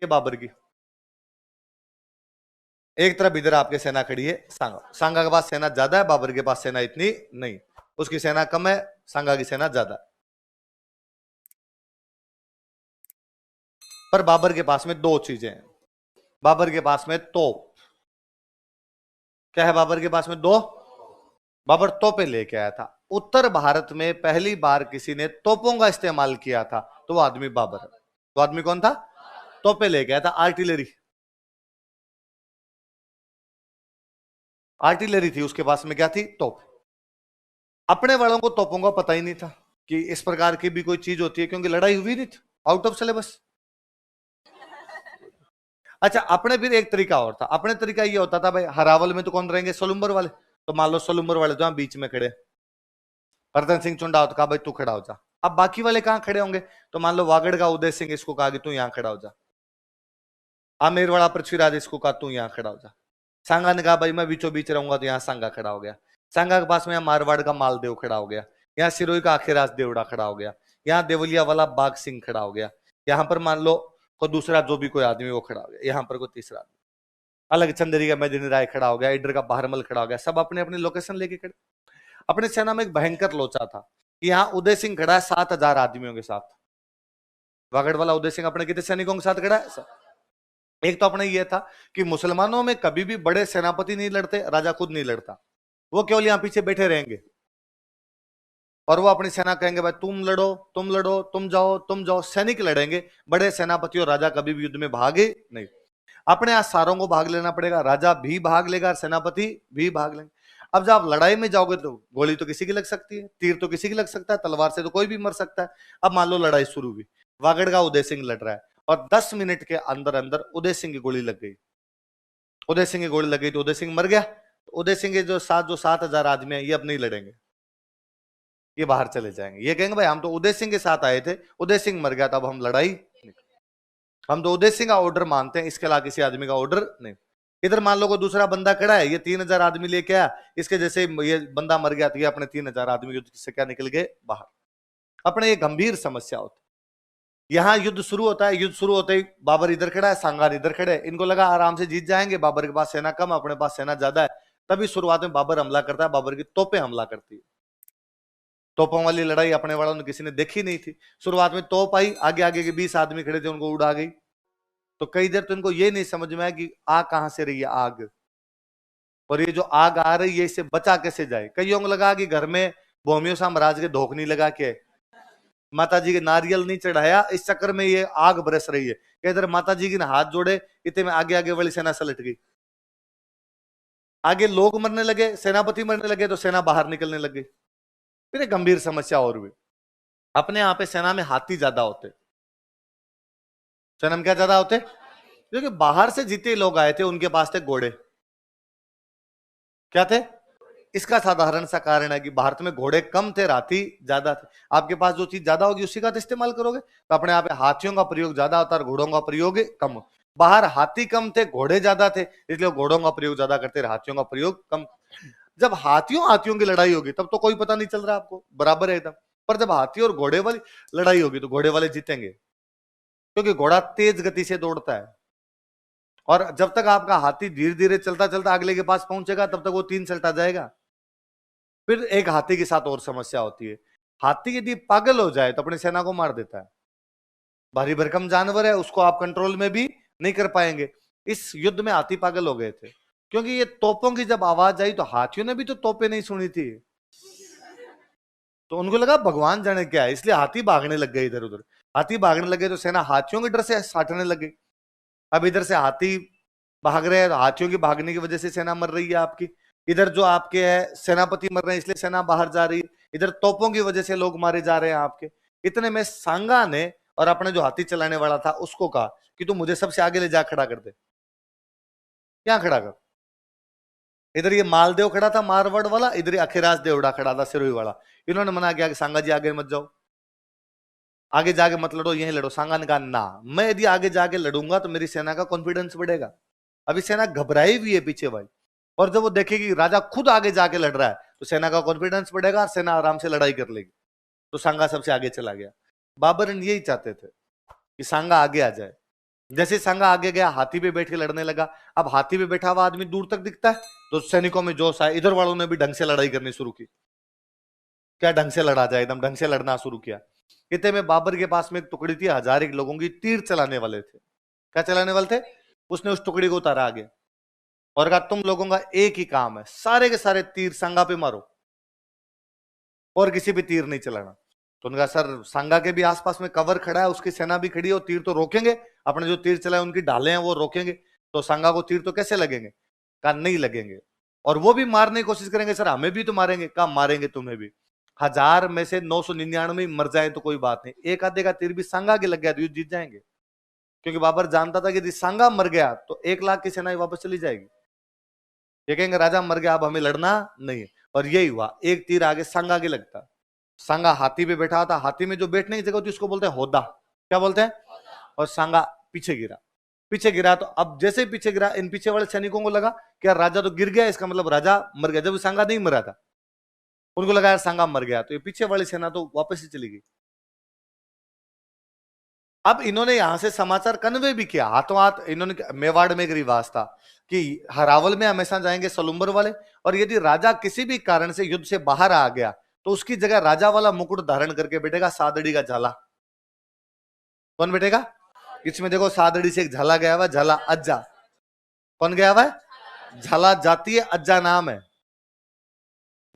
बाबर की। एक तरफ इधर आपके सेना खड़ी है सांगा, सांगा के पास सेना ज्यादा है, बाबर के पास सेना इतनी नहीं, उसकी सेना कम है, सांगा की सेना ज्यादा है। पर बाबर के पास में दो चीजें हैं। बाबर के पास में तोप, क्या है बाबर के पास में? दो। बाबर तोपे लेके आया था। उत्तर भारत में पहली बार किसी ने तोपों का इस्तेमाल किया था तो वो आदमी बाबर है। तो आदमी कौन था? तोपे लेके आया था, आर्टिलरी। आर्टिलरी थी उसके पास में, क्या थी? तोप। अपने वालों को तोपों का पता ही नहीं था कि इस प्रकार की भी कोई चीज होती है, क्योंकि लड़ाई हुई नहीं थी, आउट ऑफ सिलेबस। अच्छा, अपने फिर एक तरीका और था। अपने तरीका ये होता था भाई, हरावल में तो कौन रहेंगे? सलुम्बर वाले। तो मान लो सलुम्बर वाले तो बीच में खड़े, हरदन सिंह चुंडा हो तो कहा भाई तू खड़ा हो जा। अब बाकी वाले कहां खड़े होंगे? तो मान लो वागड़ का उदय सिंह, इसको कहा कि तू यहां खड़ा हो जा। आमेर वाला पृथ्वीराज, इसको कहा तू यहां खड़ा हो जा। सांगा ने कहा भाई मैं बीचों बीच रहूंगा, तो यहाँ सांगा खड़ा हो गया। सांगा के पास में यहाँ मारवाड़ का मालदेव खड़ा हो गया, यहाँ सिरोही का आखिराज देवड़ा खड़ा हो गया, यहाँ देवलिया वाला बाघ सिंह खड़ा हो गया, यहाँ पर मान लो कोई दूसरा जो भी कोई आदमी वो खड़ा हो गया, यहाँ पर कोई तीसरा आदमी अलग चंदेरी का मेदिनी राय खड़ा हो गया, इधर का बहरमल खड़ा हो गया। सब अपने अपने लोकेशन लेके खड़े। अपने सेना में एक भयंकर लोचा था कि यहाँ उदय सिंह खड़ा है 7,000 आदमियों के साथ। वागड़ वाला उदय सिंह अपने कितने सैनिकों के साथ खड़ा है? एक तो अपने ये था कि मुसलमानों में कभी भी बड़े सेनापति नहीं लड़ते, राजा खुद नहीं लड़ता, वो केवल यहां पीछे बैठे रहेंगे और वो अपनी सेना कहेंगे भाई तुम लड़ो, तुम लड़ो, तुम जाओ, तुम जाओ। सैनिक लड़ेंगे, बड़े सेनापति और राजा कभी भी युद्ध में भागे नहीं। अपने यहां सारों को भाग लेना पड़ेगा, राजा भी भाग लेगा, सेनापति भी भाग लेंगे। अब जब आप लड़ाई में जाओगे तो गोली तो किसी की लग सकती है, तीर तो किसी की लग सकता है, तलवार से तो कोई भी मर सकता है। अब मान लो लड़ाई शुरू हुई, वागड़ का उदय सिंह लड़ रहा है और 10 मिनट के अंदर अंदर उदय सिंह की गोली लग गई। उदय सिंह की गोली लग गई तो उदय सिंह मर गया। उदय सिंह के जो 7,000 आदमी है ये अब नहीं लड़ेंगे, ये बाहर चले जाएंगे। ये कहेंगे भाई हम तो उदय सिंह के साथ आए थे, उदय सिंह मर गया, तब हम लड़ाई, हम तो उदय सिंह का ऑर्डर मानते हैं, इसके अलावा किसी आदमी का ऑर्डर नहीं। इधर मान लो कोई दूसरा बंदा खड़ा है, ये 3,000 आदमी लेके आया, इसके जैसे ये बंदा मर गया तो ये अपने 3,000 आदमी युद्ध से क्या निकल गए बाहर। अपने ये गंभीर समस्या होती। यहाँ युद्ध शुरू होता है, युद्ध शुरू होते ही बाबर इधर खड़ा है, सांगार इधर खड़े है, इनको लगा आराम से जीत जाएंगे, बाबर के पास सेना कम, अपने पास सेना ज्यादा है। तभी शुरुआत में बाबर हमला करता है, बाबर की तोपें हमला करती है। तोपों वाली लड़ाई अपने वालों ने किसी ने देखी नहीं थी। शुरुआत में तोप आई, आगे आगे के 20 आदमी खड़े थे, उनको उड़ा गई। तो कई देर तो इनको ये नहीं समझ में आया कि आग कहां से रही है आग, और ये जो आग आ रही है इससे बचा कैसे जाए। कईयों को लगा कि घर में भूमियों से महाराज के धोख नहीं लगा के, माता जी के नारियल नहीं चढ़ाया, इस चक्कर में ये आग बरस रही है। इधर माता जी के हाथ जोड़े, इतने में आगे आगे वाली सेना सलट गई। आगे लोग मरने लगे, सेनापति मरने लगे, तो सेना बाहर निकलने लग गई। फिर एक गंभीर समस्या और हुई। अपने यहाँ पे सेना में हाथी ज्यादा होते, सेना में क्या ज्यादा होते? क्योंकि बाहर से जितने लोग आए थे उनके पास थे घोड़े। क्या थे? इसका साधारण सा कारण है कि भारत में घोड़े कम थे, हाथी ज्यादा थे। आपके पास जो चीज ज्यादा होगी उसी का तो इस्तेमाल करोगे, तो अपने यहाँ पे हाथियों का प्रयोग ज्यादा होता है और घोड़ों का प्रयोग कम। बाहर हाथी कम थे, घोड़े ज्यादा थे, इसलिए घोड़ों का प्रयोग ज्यादा करते, हाथियों का प्रयोग कम। जब हाथियों हाथियों की लड़ाई होगी तब तो कोई पता नहीं चल रहा आपको, बराबर है एकदम। पर जब हाथी और घोड़े वाली लड़ाई होगी तो घोड़े वाले जीतेंगे, क्योंकि घोड़ा तेज गति से दौड़ता है। और जब तक आपका हाथी धीरे धीरे चलता चलता अगले के पास पहुंचेगा तब तक वो 3 चलता जाएगा। फिर एक हाथी के साथ और समस्या होती है, हाथी यदि पागल हो जाए तो अपनी सेना को मार देता है। भारी भरकम जानवर है, उसको आप कंट्रोल में भी नहीं कर पाएंगे। इस युद्ध में हाथी पागल हो गए थे, क्योंकि ये तोपों की जब आवाज आई तो हाथियों ने भी तो तोपें नहीं सुनी थी, तो उनको लगा भगवान जाने क्या है, इसलिए हाथी भागने लग गए इधर उधर। हाथी भागने लगे तो सेना हाथियों के डर से साटने लग गई। अब इधर से हाथी भाग रहे हैं तो हाथियों के भागने की वजह से सेना मर रही है आपकी। इधर जो आपके है सेनापति मर रहे हैं इसलिए सेना बाहर जा रही है। इधर तोपों की वजह से लोग मारे जा रहे हैं आपके। इतने में सांगा ने और अपने जो हाथी चलाने वाला था उसको कहा कि तू मुझे सबसे आगे ले जा खड़ा कर दे। क्या खड़ा कर? इधर ये मालदेव खड़ा था मारवाड़ वाला, इधर अखिराज देवड़ा खड़ा था सिरोही वाला। इन्होंने मना किया कि सांगा जी आगे मत जाओ, आगे जाके मत लड़ो, यहीं लड़ो। सांगा ने कहा ना, मैं यदि आगे जाके लड़ूंगा तो मेरी सेना का कॉन्फिडेंस बढ़ेगा। अभी सेना घबराई हुई है पीछे भाई, और जब वो देखेगी राजा खुद आगे जाके लड़ रहा है तो सेना का कॉन्फिडेंस बढ़ेगा और सेना आराम से लड़ाई कर लेगी। तो सांगा सबसे आगे चला गया। बाबर यही चाहते थे कि सांगा आगे आ जाए, जैसे संगा आगे गया, हाथी पे बैठ के लड़ने लगा। अब हाथी पे बैठा हुआ आदमी दूर तक दिखता है, तो सैनिकों में जोश आया, इधर वालों ने भी ढंग से लड़ाई करनी शुरू की। क्या ढंग से लड़ा जाए, एकदम ढंग से लड़ना शुरू किया। इतने में बाबर के पास में एक टुकड़ी थी, 1000 लोगों की, तीर चलाने वाले थे। क्या चलाने वाले थे? उसने उस टुकड़ी को उतारा आगे और कहा तुम लोगों का एक ही काम है, सारे के सारे तीर संगा पे मारो और किसी भी तीर नहीं चलाना। तो उनका सर संगा के भी आसपास में कवर खड़ा है, उसकी सेना भी खड़ी है, और तीर तो रोकेंगे, अपने जो तीर चलाए उनकी ढाले हैं वो रोकेंगे, तो संगा को तीर तो कैसे लगेंगे? कहा नहीं लगेंगे, और वो भी मारने की कोशिश करेंगे, सर हमें भी तो मारेंगे। कहा मारेंगे तुम्हें भी, 1000 में से 999 मर जाए तो कोई बात नहीं, एक आधे का तीर भी संगा के लग गया तो युद्ध जीत जाएंगे। क्योंकि बाबर जानता था कि यदि संगा मर गया तो 1 लाख की सेना वापस चली जाएगी, ये कहेंगे राजा मर गया अब हमें लड़ना नहीं है। और यही हुआ, एक तीर आगे संगा के लगता। सांगा हाथी पे बैठा था, हाथी में जो बैठने की जगह होती है उसको बोलते हैं होदा। क्या बोलते हैं? और सांगा पीछे गिरा। पीछे गिरा तो अब जैसे ही पीछे गिरा, इन पीछे वाले सैनिकों को लगा कि यार राजा तो गिर गया, इसका मतलब राजा मर गया, जब सांगा नहीं मरा था। उनको लगा यार सांगा मर गया, तो ये पीछे वाली सेना तो वापस ही चली गई। अब इन्होंने यहां से समाचार कन्वे भी किया, हाथों हाथ इन्होंने, मेवाड़ में एक रिवाज था कि हरावल में हमेशा जाएंगे सलुम्बर वाले, और यदि राजा किसी भी कारण से युद्ध से बाहर आ गया तो उसकी जगह राजा वाला मुकुट धारण करके बैठेगा सादड़ी का झाला। कौन बैठेगा? इसमें देखो सादड़ी से एक झाला गया हुआ, झाला अज्जा। कौन गया हुआ है? झाला जाति है, अज्जा नाम है।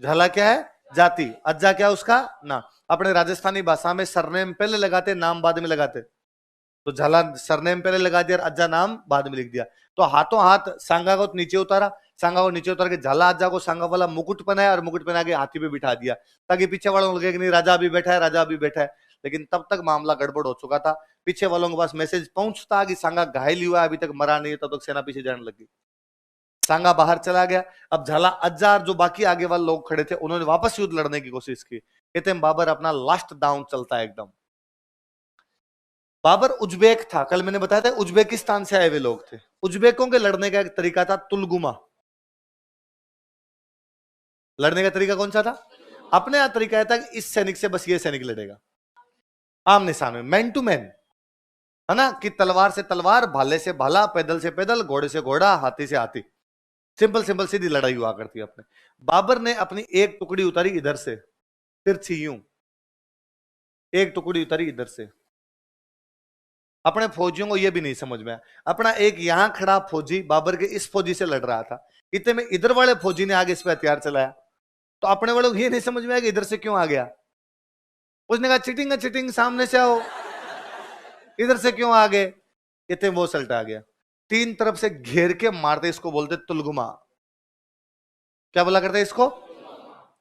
झाला क्या है? जाति। अज्जा क्या उसका नाम। अपने राजस्थानी भाषा में सरनेम पहले लगाते, नाम बाद में लगाते, तो झाला सरनेम पहले लगा दिया, अज्जा नाम बाद में लिख दिया। तो हाथों हाथ सांगा को नीचे उतारा, सांगा को नीचे उतार के झाला अज्जा को सांगा वाला मुकुट पहनाया, और मुकुट पहना के हाथी पे बिठा दिया, ताकि पीछे वालों को लगे कि नहीं राजा अभी बैठा है, राजा अभी बैठा है। लेकिन तब तक मामला गड़बड़ हो चुका था, पीछे वालों के पास मैसेज पहुंचता कि सांगा घायल हुआ है, अभी तक मरा नहीं है, तब तक सेना पीछे जाने लगी। सांगा बाहर चला गया। अब झाला अज्जा और जो बाकी आगे वाले लोग खड़े थे उन्होंने वापस युद्ध लड़ने की कोशिश की। कहते हैं बाबर अपना लास्ट डाउन चलता है एकदम। बाबर उज्बेक था, कल मैंने बताया था उज्बेकिस्तान से आए हुए लोग थे। उज्बेकों के लड़ने का एक तरीका था तुलगुमा। लड़ने का तरीका कौन सा था? अपने यहां तरीका था कि इस सैनिक से बस ये सैनिक लड़ेगा आमने सामने, मैन टू मैन, है ना, कि तलवार से तलवार, भाले से भाला, पैदल से पैदल, घोड़े से घोड़ा, हाथी से हाथी, सिंपल सिंपल सीधी लड़ाई हुआ करती अपने। बाबर ने अपनी एक टुकड़ी उतारी इधर से, तिरछी यूं, एक टुकड़ी उतारी इधर से। अपने फौजियों को यह भी नहीं समझ में आया, अपना एक यहां खड़ा फौजी बाबर के इस फौजी से लड़ रहा था, इतने में इधर वाले फौजी ने आगे इस पर हथियार चलाया, तो अपने वालों को ये नहीं समझ में आया कि इधर से क्यों आ गया। उसने कहा चिटिंग है चिटिंग, सामने से आओ, इधर से क्यों आ गए। इतने वो सल्टा गया, तीन तरफ से घेर के मारते, इसको बोलते तुलगुमा। क्या बोला करते इसको?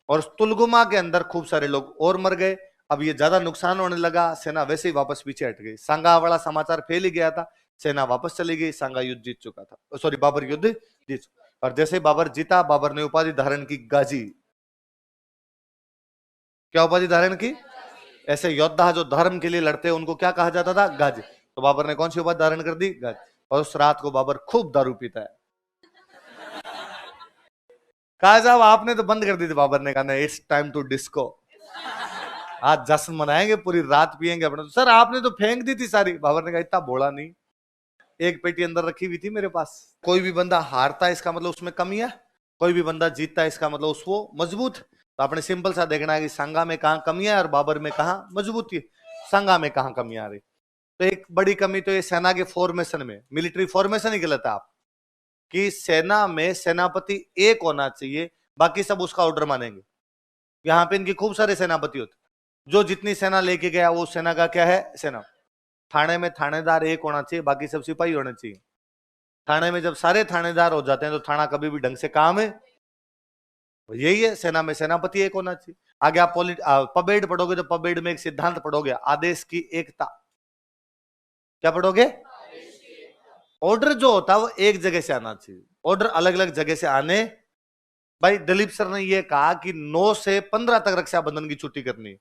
और उस तुलगुमा के अंदर खूब सारे लोग और मर गए। अब ये ज्यादा नुकसान होने लगा, सेना वैसे ही वापस पीछे हट गई, सांगा वाला समाचार फैल ही गया था, सेना वापस चली गई, सांगा युद्ध जीत चुका था, सॉरी बाबर युद्ध जीत। और जैसे ही बाबर जीता, बाबर ने उपाधि धारण की गाजी। क्या उपाधि धारण की? ऐसे योद्धा जो धर्म के लिए लड़ते हैं उनको क्या कहा जाता था? गाजी। तो बाबर ने कौन सी उपाधि धारण कर दी? गाजी। और उस रात को बाबर खूब दारू पीता है। कहा साहब आपने तो बंद कर दी थी, बाबर ने कहा इट्स टाइम टू डिस्को, आज जश्न मनाएंगे, पूरी रात पिएंगे अपने। तो सर आपने तो फेंक दी थी सारी। बाबर ने कहा इतना बोला नहीं, एक पेटी अंदर रखी हुई थी मेरे पास। कोई भी बंदा हारता है इसका मतलब उसमें कमी है, कोई भी बंदा जीतता है इसका मतलब उसको मजबूत। तो आपने सिंपल सा देखना है कि सांगा में कहां कमियां है और बाबर में कहां मजबूती है, सांगा में कहां कमियां आ रही। तो एक बड़ी कमी तो ये सेना के फॉर्मेशन में, मिलिट्री फॉर्मेशन ही गलत है आप, कि सेना में सेनापति एक होना चाहिए, बाकी सब उसका ऑर्डर मानेंगे। यहाँ पे इनके खूब सारे सेनापति होते, जो जितनी सेना लेके गया वो सेना का क्या है? सेना। थाने में थानेदार एक होना चाहिए, बाकी सब सिपाही होने चाहिए। थाने में जब सारे थानेदार हो जाते हैं तो थाना कभी भी ढंग से काम है, यही है। सेना में सेनापति एक होना चाहिए। आगे आप पबेड़ पढ़ोगे तो पबेड़ में एक सिद्धांत पढ़ोगे, आदेश की एकता। क्या पढ़ोगे? ऑर्डर जो होता है वो एक जगह से आना चाहिए, ऑर्डर अलग अलग जगह से आने। भाई दिलीप सर ने ये कहा कि 9 से 15 तक रक्षाबंधन की छुट्टी करनी है।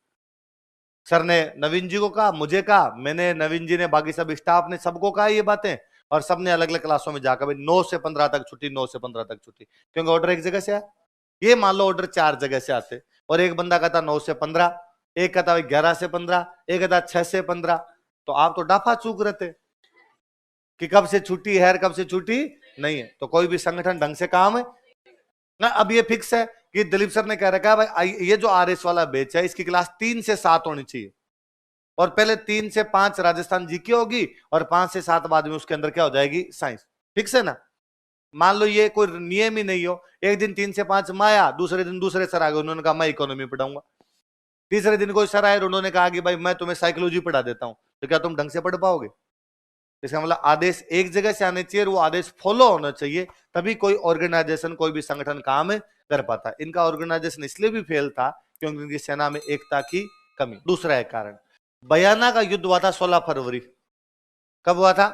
सर ने नवीन जी को कहा, मुझे कहा, मैंने, नवीन जी ने, बाकी सब स्टाफ ने, सबको कहा ये बातें, और सबने अलग अलग क्लासों में जाकर 9 से 15 तक छुट्टी, 9 से 15 तक छुट्टी, क्योंकि ऑर्डर एक जगह से आया। ये मान लो ऑर्डर 4 जगह से आते, और एक बंदा कहता 9 से 15, एक कहता 11 से 15, एक कहता 6 से 15, तो आप तो डाफा चूक रहे थे। कि कब से छुट्टी है और कब से छुट्टी नहीं है। तो कोई भी संगठन ढंग से काम ना, अब ये फिक्स है कि दिलीप सर ने कह रखा है भाई ये जो आरएस वाला बैच है इसकी क्लास 3 से 7 होनी चाहिए, और पहले 3 से 5 राजस्थान जीके होगी और 5 से 7 बाद में उसके अंदर क्या हो जाएगी, साइंस। फिक्स है ना। मान लो ये कोई नियम ही नहीं हो, एक दिन 3 से 5 माया, दूसरे दिन दूसरे सर आ गए, उन्होंने कहा मैं इकोनॉमी पढ़ाऊंगा। तीसरे दिन कोई सर आए, उन्होंने कहा कि भाई मैं तुम्हें साइकोलॉजी पढ़ा देता हूं, तो क्या तुम ढंग से पढ़ पाओगे? इसका मतलब आदेश एक जगह से आने चाहिए, वो आदेश फॉलो होना चाहिए, तभी कोई ऑर्गेनाइजेशन कोई भी संगठन काम कर पाता है। इनका ऑर्गेनाइजेशन इसलिए भी फेल था क्योंकि इनकी सेना में एकता की कमी। दूसरा एक कारण, बयाना का युद्ध हुआ था 16 फरवरी। कब हुआ था?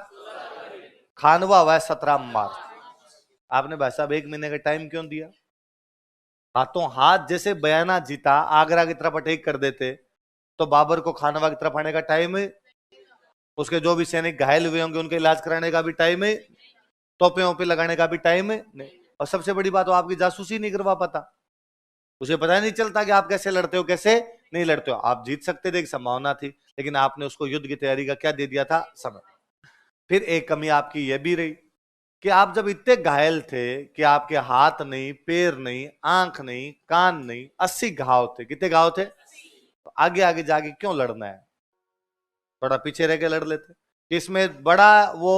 खानवा हुआ है 17 मार्च। आपने भाई साहब 1 महीने का टाइम क्यों दिया? हाथों हाथ जैसे बयाना जीता, आगरा की तरफ अटैक कर देते तो बाबर को खानवा की तरफ आने का टाइम है, उसके जो भी सैनिक घायल हुए होंगे उनके इलाज कराने का भी टाइम है, तोपे वोपे लगाने का भी टाइम है नहीं। और सबसे बड़ी बात, वो आपकी जासूसी नहीं करवा पाता, उसे पता नहीं चलता कि आप कैसे लड़ते हो कैसे नहीं लड़ते हो। आप जीत सकते थे, एक संभावना थी, लेकिन आपने उसको युद्ध की तैयारी का क्या दे दिया था, समय। फिर एक कमी आपकी यह भी रही कि आप जब इतने घायल थे कि आपके हाथ नहीं, पैर नहीं, आंख नहीं, कान नहीं, 80 घाव थे। कितने घाव थे? तो आगे आगे जाके क्यों लड़ना है, थोड़ा पीछे रह के लड़ लेते। इसमें बड़ा वो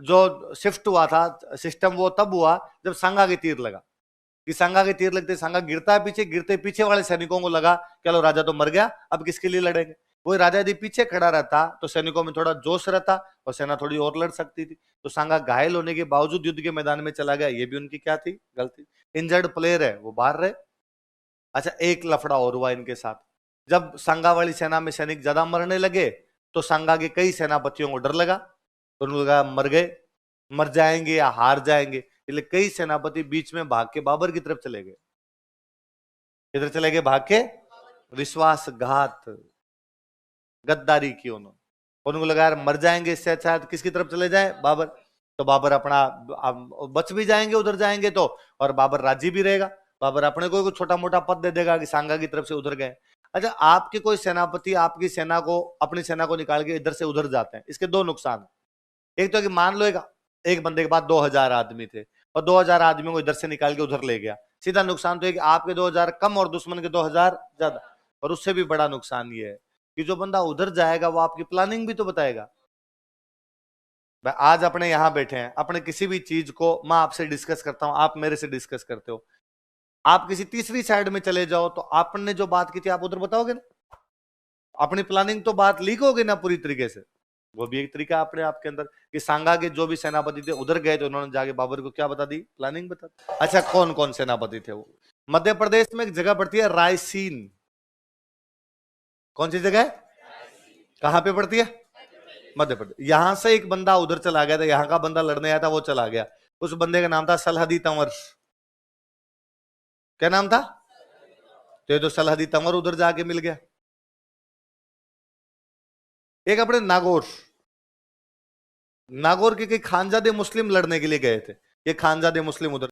जो शिफ्ट हुआ था सिस्टम, वो तब हुआ जब सांगा के तीर लगा, कि सांगा के तीर लगते सांगा गिरता है पीछे, गिरते पीछे वाले सैनिकों को लगा चलो राजा तो मर गया, अब किसके लिए लड़ेंगे। वही राजा यदि पीछे खड़ा रहता तो सैनिकों में थोड़ा जोश रहता और सेना थोड़ी और लड़ सकती थी। तो सांगा घायल होने के बावजूद युद्ध के मैदान में चला गया, ये भी उनकी क्या थी, गलती। इंजर्ड प्लेयर है वो बाहर रहे। अच्छा, एक लफड़ा और हुआ इनके साथ, जब सांगा वाली सेना में सैनिक ज्यादा मरने लगे तो सांगा के कई सेनापतियों को डर लगा, तो उन्होंने कहा मर गए, मर जाएंगे या हार जाएंगे, इसलिए कई सेनापति बीच में भाग के बाबर की तरफ चले गए। किधर चले गए? भाग के। विश्वासघात, गद्दारी की उन्होंने, उनको लगा यार मर जाएंगे, इससे अच्छा है तो किसकी तरफ चले जाए, बाबर। तो बाबर अपना बच भी जाएंगे उधर जाएंगे तो, और बाबर राजी भी रहेगा, बाबर अपने को छोटा मोटा पद दे देगा कि सांगा की तरफ से उधर गए। अच्छा, आपके कोई सेनापति आपकी सेना को, अपनी सेना को निकाल के इधर से उधर जाते हैं, इसके दो नुकसान है। एक तो कि मान लो एक बंदे के पास 2000 आदमी थे और 2000 आदमियों को इधर से निकाल के उधर ले गया, सीधा नुकसान तो है कि आपके 2000 कम और दुश्मन के 2000 ज्यादा। और उससे भी बड़ा नुकसान ये है कि जो बंदा उधर जाएगा वो आपकी प्लानिंग भी तो बताएगा। आज अपने यहां बैठे हैं, अपने किसी भी चीज को मैं आपसे डिस्कस करता हूं, आप मेरे से डिस्कस करते हो, आप किसी तीसरी साइड में चले जाओ तो आपने जो बात की थी आप उधर बताओगे ना, अपनी प्लानिंग तो बात लीक होगी ना पूरी तरीके से। वो भी एक तरीका अपने आपके अंदर कि सांगा के जो भी सेनापति थे उधर गए तो उन्होंने जाके बाबर को क्या बता दी, प्लानिंग बता दी। अच्छा, कौन कौन सेनापति थे वो? मध्य प्रदेश में एक जगह पड़ती है रायसीन। कौन सी जगह है? कहां पे पड़ती है? मध्य प्रदेश। यहां से एक बंदा उधर चला गया था, यहां का बंदा लड़ने आया था, वो चला गया। उस बंदे का नाम था सलहदी तंवर। क्या नाम था? तो ये तो सलहदी तंवर उधर जाके मिल गया। एक अपने नागौर, नागौर के खानजादे मुस्लिम लड़ने के लिए गए थे, ये खानजादे मुस्लिम उधर